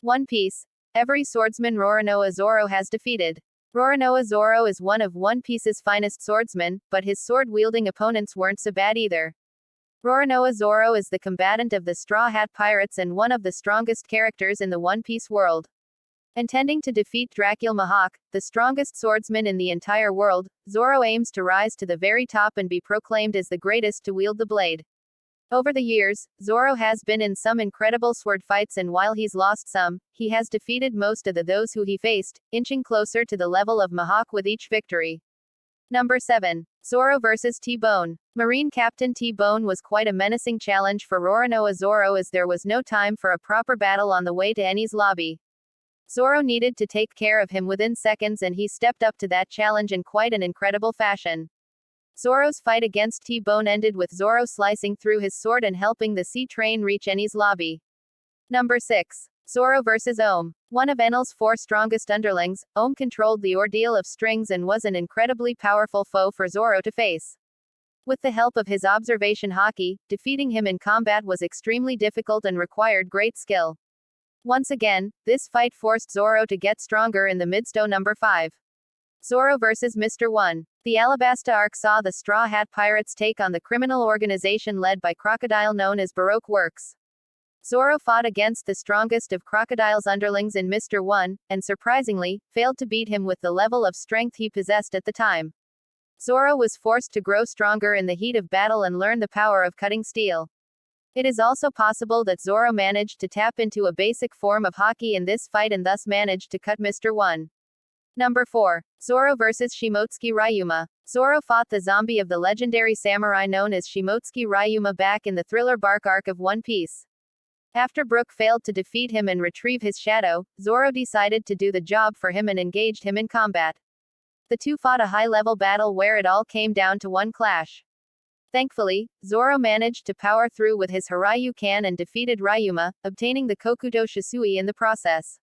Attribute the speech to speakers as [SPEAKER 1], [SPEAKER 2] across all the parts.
[SPEAKER 1] One Piece. Every swordsman Roronoa Zoro has defeated. Roronoa Zoro is one of One Piece's finest swordsmen, but his sword-wielding opponents weren't so bad either. Roronoa Zoro is the combatant of the Straw Hat Pirates and one of the strongest characters in the One Piece world. Intending to defeat Dracula Mihawk, the strongest swordsman in the entire world, Zoro aims to rise to the very top and be proclaimed as the greatest to wield the blade. Over the years, Zoro has been in some incredible sword fights, and while he's lost some, he has defeated most of those who he faced, inching closer to the level of Mihawk with each victory. Number 7. Zoro vs. T-Bone. Marine Captain T-Bone was quite a menacing challenge for Roronoa Zoro, as there was no time for a proper battle on the way to Eni's lobby. Zoro needed to take care of him within seconds, and he stepped up to that challenge in quite an incredible fashion. Zoro's fight against T-Bone ended with Zoro slicing through his sword and helping the sea train reach Eni's lobby. Number 6. Zoro vs. Ohm. One of Enil's 4 strongest underlings, Ohm controlled the ordeal of strings and was an incredibly powerful foe for Zoro to face. With the help of his observation haki, defeating him in combat was extremely difficult and required great skill. Once again, this fight forced Zoro to get stronger in the midst of number 5. Zoro vs. Mr. 1. The Alabasta arc saw the Straw Hat Pirates take on the criminal organization led by Crocodile known as Baroque Works. Zoro fought against the strongest of Crocodile's underlings in Mr. 1, and surprisingly, failed to beat him with the level of strength he possessed at the time. Zoro was forced to grow stronger in the heat of battle and learn the power of cutting steel. It is also possible that Zoro managed to tap into a basic form of haki in this fight and thus managed to cut Mr. 1. Number 4. Zoro vs. Shimotsuki Ryuma. Zoro fought the zombie of the legendary samurai known as Shimotsuki Ryuma back in the Thriller Bark arc of One Piece. After Brook failed to defeat him and retrieve his shadow, Zoro decided to do the job for him and engaged him in combat. The two fought a high-level battle where it all came down to one clash. Thankfully, Zoro managed to power through with his Haryukan and defeated Ryuma, obtaining the Kokuto Shisui in the process.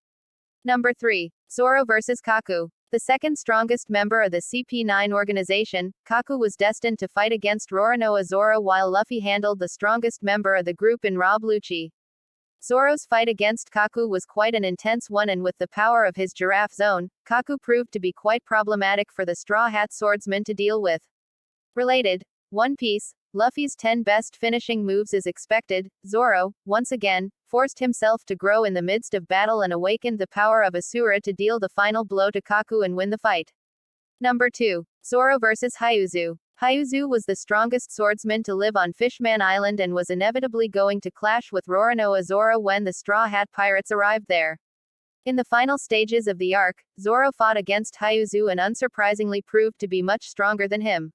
[SPEAKER 1] Number 3. Zoro vs. Kaku. The second strongest member of the CP9 organization, Kaku was destined to fight against Roronoa Zoro while Luffy handled the strongest member of the group in Rob Lucci. Zoro's fight against Kaku was quite an intense one, and with the power of his giraffe zone, Kaku proved to be quite problematic for the Straw Hat swordsman to deal with. Related. One Piece. Luffy's 10 best finishing moves is expected. Zoro, once again, forced himself to grow in the midst of battle and awakened the power of Asura to deal the final blow to Kaku and win the fight. Number 2. Zoro vs. Hyouzou. Hyouzou was the strongest swordsman to live on Fishman Island and was inevitably going to clash with Roronoa Zoro when the Straw Hat Pirates arrived there. In the final stages of the arc, Zoro fought against Hyouzou and unsurprisingly proved to be much stronger than him.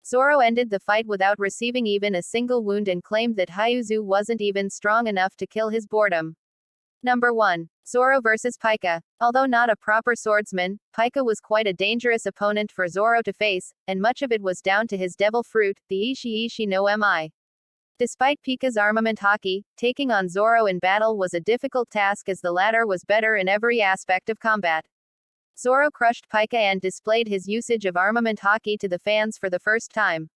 [SPEAKER 1] Zoro ended the fight without receiving even a single wound and claimed that Hyouzou wasn't even strong enough to kill his boredom. Number 1. Zoro vs. Pica. Although not a proper swordsman, Pica was quite a dangerous opponent for Zoro to face, and much of it was down to his devil fruit, the Ishi Ishi no Mi. Despite Pica's armament haki, taking on Zoro in battle was a difficult task as the latter was better in every aspect of combat. Zoro crushed Pica and displayed his usage of armament haki to the fans for the first time.